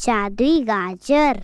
जादुई गाजर।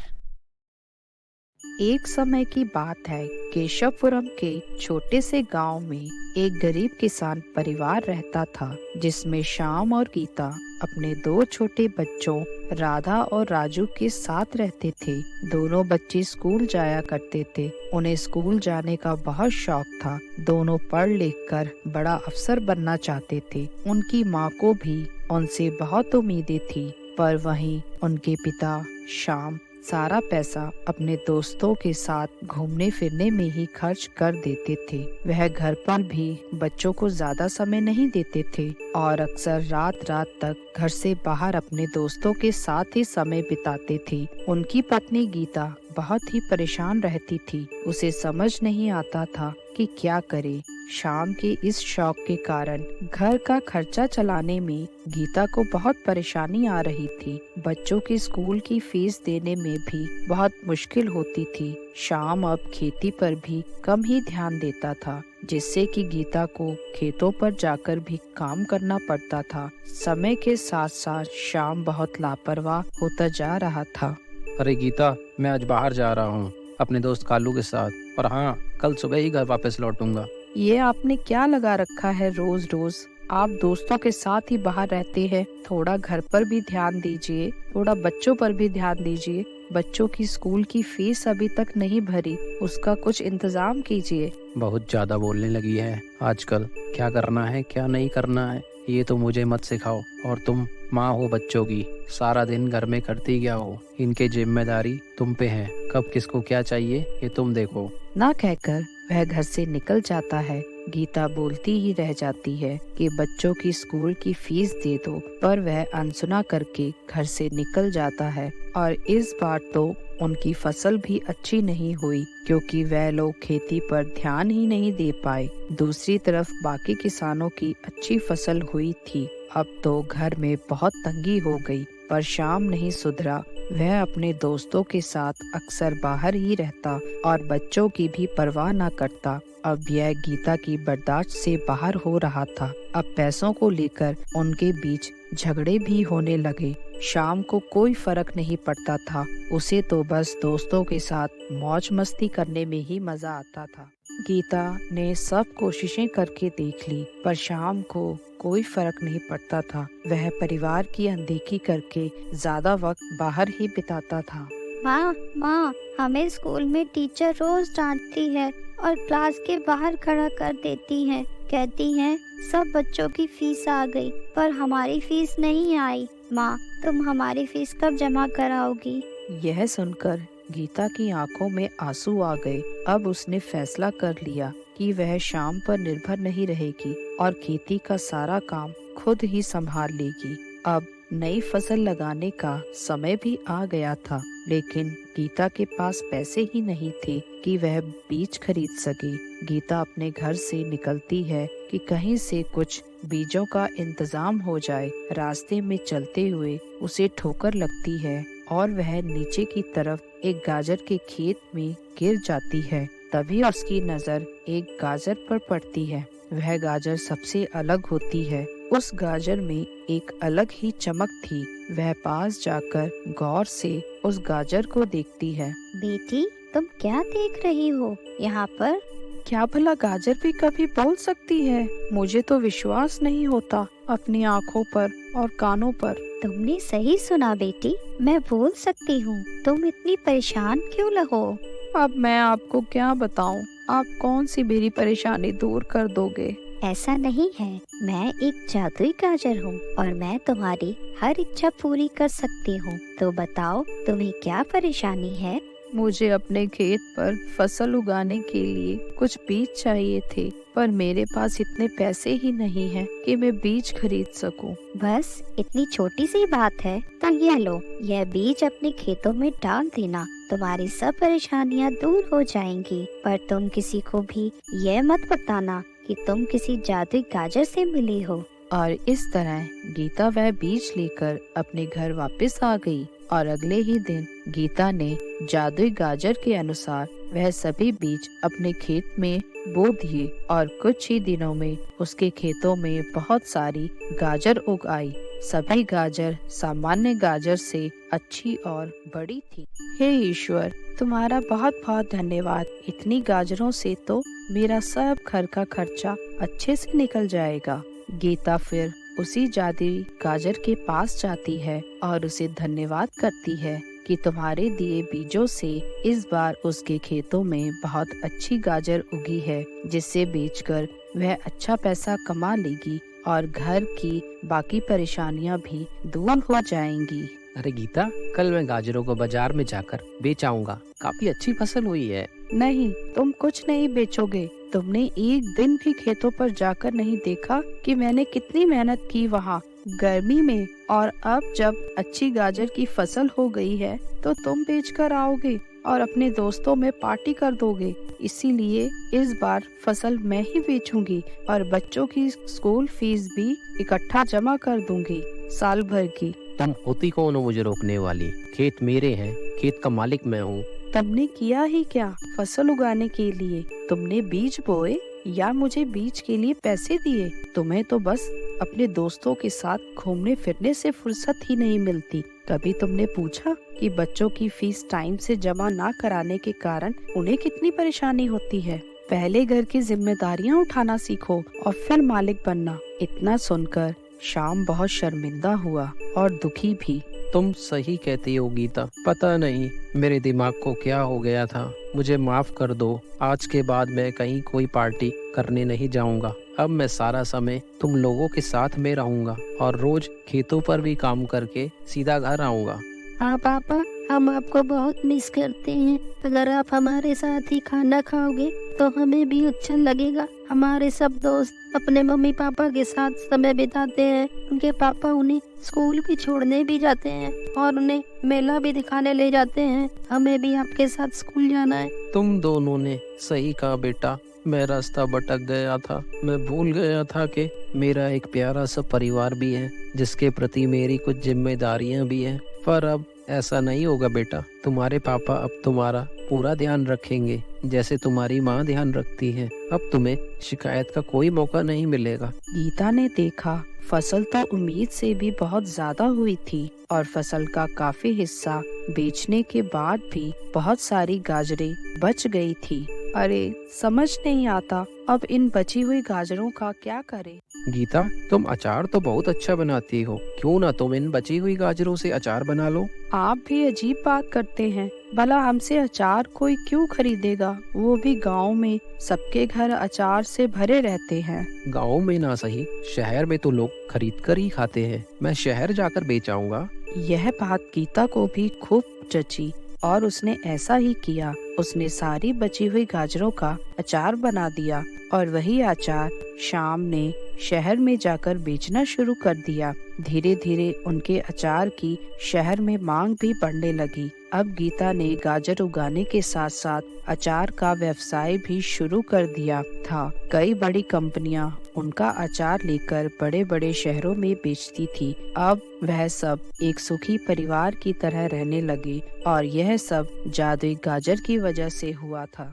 एक समय की बात है। केशवपुरम के छोटे से गांव में एक गरीब किसान परिवार रहता था, जिसमें श्याम और गीता अपने दो छोटे बच्चों राधा और राजू के साथ रहते थे। दोनों बच्चे स्कूल जाया करते थे। उन्हें स्कूल जाने का बहुत शौक था। दोनों पढ़ लिख कर बड़ा अफसर बनना चाहते थे। उनकी माँ को भी उनसे बहुत उम्मीदें थी, पर वहीं उनके पिता श्याम सारा पैसा अपने दोस्तों के साथ घूमने फिरने में ही खर्च कर देते थे। वह घर पर भी बच्चों को ज्यादा समय नहीं देते थे और अक्सर रात रात तक घर से बाहर अपने दोस्तों के साथ ही समय बिताते थे। उनकी पत्नी गीता बहुत ही परेशान रहती थी। उसे समझ नहीं आता था कि क्या करे। शाम के इस शौक के कारण घर का खर्चा चलाने में गीता को बहुत परेशानी आ रही थी। बच्चों की स्कूल की फीस देने में भी बहुत मुश्किल होती थी। शाम अब खेती पर भी कम ही ध्यान देता था, जिससे कि गीता को खेतों पर जाकर भी काम करना पड़ता था। समय के साथ साथ शाम बहुत लापरवाह होता जा रहा था। अरे गीता, मैं आज बाहर जा रहा हूँ अपने दोस्त कालू के साथ, और हाँ, कल सुबह ही घर वापस लौटूंगा। ये आपने क्या लगा रखा है रोज रोज? आप दोस्तों के साथ ही बाहर रहते हैं। थोड़ा घर पर भी ध्यान दीजिए, थोड़ा बच्चों पर भी ध्यान दीजिए। बच्चों की स्कूल की फीस अभी तक नहीं भरी, उसका कुछ इंतजाम कीजिए। बहुत ज्यादा बोलने लगी है आजकल। क्या करना है क्या नहीं करना है ये तो मुझे मत सिखाओ। और तुम माँ हो बच्चों की, सारा दिन घर में करती क्या हो? इनके जिम्मेदारी तुम पे है। कब किसको क्या चाहिए ये तुम देखो। ना कहकर वह घर से निकल जाता है। गीता बोलती ही रह जाती है कि बच्चों की स्कूल की फीस दे दो, पर वह अनसुना करके घर से निकल जाता है। और इस बार तो उनकी फसल भी अच्छी नहीं हुई, क्योंकि वह लोग खेती पर ध्यान ही नहीं दे पाए। दूसरी तरफ बाकी किसानों की अच्छी फसल हुई थी। अब तो घर में बहुत तंगी हो गई, पर शाम नहीं सुधरा। वह अपने दोस्तों के साथ अक्सर बाहर ही रहता और बच्चों की भी परवाह न करता। अब यह गीता की बर्दाश्त से बाहर हो रहा था। अब पैसों को लेकर उनके बीच झगड़े भी होने लगे। शाम को कोई फर्क नहीं पड़ता था। उसे तो बस दोस्तों के साथ मौज मस्ती करने में ही मजा आता था। गीता ने सब कोशिशें करके देख ली, पर शाम को कोई फर्क नहीं पड़ता था। वह परिवार की अनदेखी करके ज्यादा वक्त बाहर ही बिताता था। माँ, हमें स्कूल में टीचर रोज डांटती है और क्लास के बाहर खड़ा कर देती है। कहती हैं सब बच्चों की फीस आ गई, पर हमारी फीस नहीं आई। माँ, तुम हमारी फीस कब जमा कराओगी? यह सुनकर गीता की आंखों में आंसू आ गए। अब उसने फैसला कर लिया कि वह शाम पर निर्भर नहीं रहेगी और खेती का सारा काम खुद ही संभाल लेगी। अब नई फसल लगाने का समय भी आ गया था, लेकिन गीता के पास पैसे ही नहीं थे कि वह बीज खरीद सके। गीता अपने घर से निकलती है कि कहीं से कुछ बीजों का इंतजाम हो जाए। रास्ते में चलते हुए उसे ठोकर लगती है और वह नीचे की तरफ एक गाजर के खेत में गिर जाती है। तभी उसकी नजर एक गाजर पर पड़ती है। वह गाजर सबसे अलग होती है। उस गाजर में एक अलग ही चमक थी। वह पास जाकर गौर से उस गाजर को देखती है। बेटी, तुम क्या देख रही हो यहाँ पर? क्या भला गाजर भी कभी बोल सकती है? मुझे तो विश्वास नहीं होता अपनी आँखों पर और कानों पर। तुमने सही सुना बेटी, मैं बोल सकती हूँ। तुम इतनी परेशान क्यों हो? अब मैं आपको क्या बताऊँ? आप कौन सी मेरी परेशानी दूर कर दोगे? ऐसा नहीं है, मैं एक जादुई गाजर हूँ और मैं तुम्हारी हर इच्छा पूरी कर सकती हूँ। तो बताओ, तुम्हें क्या परेशानी है? मुझे अपने खेत पर फसल उगाने के लिए कुछ बीज चाहिए थे, पर मेरे पास इतने पैसे ही नहीं हैं कि मैं बीज खरीद सकूं। बस इतनी छोटी सी बात है, तो ये लो, यह बीज अपने खेतों में डाल देना। तुम्हारी सब परेशानियाँ दूर हो जाएंगी। पर तुम किसी को भी यह मत बताना कि तुम किसी जादुई गाजर से मिली हो। और इस तरह गीता वह बीज लेकर अपने घर वापस आ गई और अगले ही दिन गीता ने जादुई गाजर के अनुसार वह सभी बीज अपने खेत में बो दिए और कुछ ही दिनों में उसके खेतों में बहुत सारी गाजर उग आई। सभी गाजर सामान्य गाजर से अच्छी और बड़ी थी। हे ईश्वर, तुम्हारा बहुत बहुत धन्यवाद। इतनी गाजरों से तो मेरा सब घर का खर्चा अच्छे से निकल जाएगा। गीता फिर उसी जादुई गाजर के पास जाती है और उसे धन्यवाद करती है कि तुम्हारे दिए बीजों से इस बार उसके खेतों में बहुत अच्छी गाजर उगी है, जिसे बेचकर वह अच्छा पैसा कमा लेगी और घर की बाकी परेशानियां भी दूर हो जाएंगी। अरे गीता, कल मैं गाजरों को बाजार में जाकर बेच आऊंगा। काफी अच्छी फसल हुई है। नहीं, तुम कुछ नहीं बेचोगे। तुमने एक दिन भी खेतों पर जाकर नहीं देखा कि मैंने कितनी मेहनत की वहाँ गर्मी में, और अब जब अच्छी गाजर की फसल हो गई है तो तुम बेचकर आओगे और अपने दोस्तों में पार्टी कर दोगे। इसीलिए इस बार फसल मैं ही बेचूंगी और बच्चों की स्कूल फीस भी इकट्ठा जमा कर दूंगी साल भर की। तुम होती कौन हो मुझे रोकने वाली? खेत मेरे हैं, खेत का मालिक मैं हूँ। तुमने किया ही क्या फसल उगाने के लिए? तुमने बीज बोए या मुझे बीज के लिए पैसे दिए? तुम्हें तो बस अपने दोस्तों के साथ घूमने फिरने से फुर्सत ही नहीं मिलती। कभी तुमने पूछा कि बच्चों की फीस टाइम से जमा ना कराने के कारण उन्हें कितनी परेशानी होती है? पहले घर की जिम्मेदारियां उठाना सीखो और फिर मालिक बनना। इतना सुनकर श्याम बहुत शर्मिंदा हुआ और दुखी भी। तुम सही कहती हो गीता। पता नहीं मेरे दिमाग को क्या हो गया था। मुझे माफ कर दो। आज के बाद मैं कहीं कोई पार्टी करने नहीं जाऊंगा। अब मैं सारा समय तुम लोगों के साथ में रहूंगा और रोज खेतों पर भी काम करके सीधा घर आऊंगा। हाँ पापा, हम आपको बहुत मिस करते हैं। अगर आप हमारे साथ ही खाना खाओगे तो हमें भी अच्छा लगेगा। हमारे सब दोस्त अपने मम्मी पापा के साथ समय बिताते हैं। उनके पापा उन्हें स्कूल भी छोड़ने भी जाते हैं और उन्हें मेला भी दिखाने ले जाते हैं। हमें भी आपके साथ स्कूल जाना है। तुम दोनों ने सही कहा बेटा। मैं रास्ता भटक गया था। मैं भूल गया था कि मेरा एक प्यारा सा परिवार भी है, जिसके प्रति मेरी कुछ जिम्मेदारियां भी हैं। पर अब ऐसा नहीं होगा बेटा। तुम्हारे पापा अब तुम्हारा पूरा ध्यान रखेंगे, जैसे तुम्हारी माँ ध्यान रखती है। अब तुम्हें शिकायत का कोई मौका नहीं मिलेगा। गीता ने देखा फसल तो उम्मीद से भी बहुत ज्यादा हुई थी और फसल का काफी हिस्सा बेचने के बाद भी बहुत सारी गाजरें बच गई थी। अरे समझ नहीं आता अब इन बची हुई गाजरों का क्या करें। गीता, तुम अचार तो बहुत अच्छा बनाती हो। क्यों ना तुम इन बची हुई गाजरों से अचार बना लो? आप भी अजीब बात करते हैं। भला हमसे अचार कोई क्यों खरीदेगा? वो भी गांव में सबके घर अचार से भरे रहते हैं। गाँव में ना सही, शहर में तो लोग खरीद कर ही खाते हैं। मैं शहर जाकर बेच आऊंगा। यह बात गीता को भी खूब जची और उसने ऐसा ही किया। उसने सारी बची हुई गाजरों का अचार बना दिया और वही अचार शाम ने शहर में जाकर बेचना शुरू कर दिया। धीरे धीरे उनके अचार की शहर में मांग भी बढ़ने लगी। अब गीता ने गाजर उगाने के साथ साथ अचार का व्यवसाय भी शुरू कर दिया था। कई बड़ी कंपनियां उनका अचार लेकर बड़े बड़े शहरों में बेचती थी। अब वह सब एक सुखी परिवार की तरह रहने लगे और यह सब जादुई गाजर की वजह से हुआ था।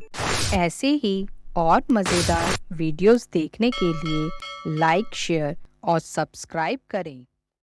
ऐसे ही और मजेदार वीडियोस देखने के लिए लाइक, शेयर और सब्सक्राइब करें।